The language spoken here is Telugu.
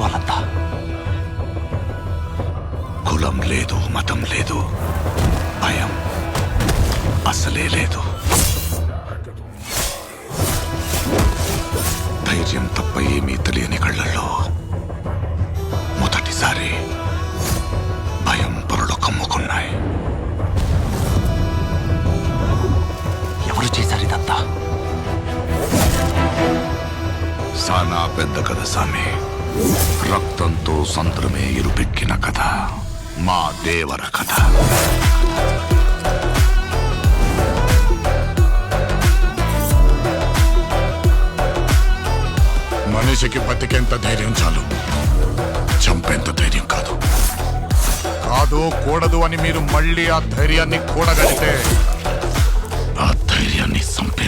వాళ్ళంతా? కులం లేదు, మతం లేదు, భయం అసలే లేదు. ధైర్యం తప్ప ఏమీ తెలియని కళ్ళల్లో మొదటిసారి భయం పొరలు కమ్ముకున్నాయి. ఎవరు చేశారు ఇదంతా? సానా పెద్ద కథ సామి. రక్తంతో సంద్రమే ఇరుపెక్కిన కథ మా దేవర కథ. మనిషికి బతికేంత ధైర్యం చాలు, చంపేంత ధైర్యం కాదు. కాదు కూడదు అని మీరు మళ్ళీ ఆ ధైర్యాన్ని కూడగలిగితే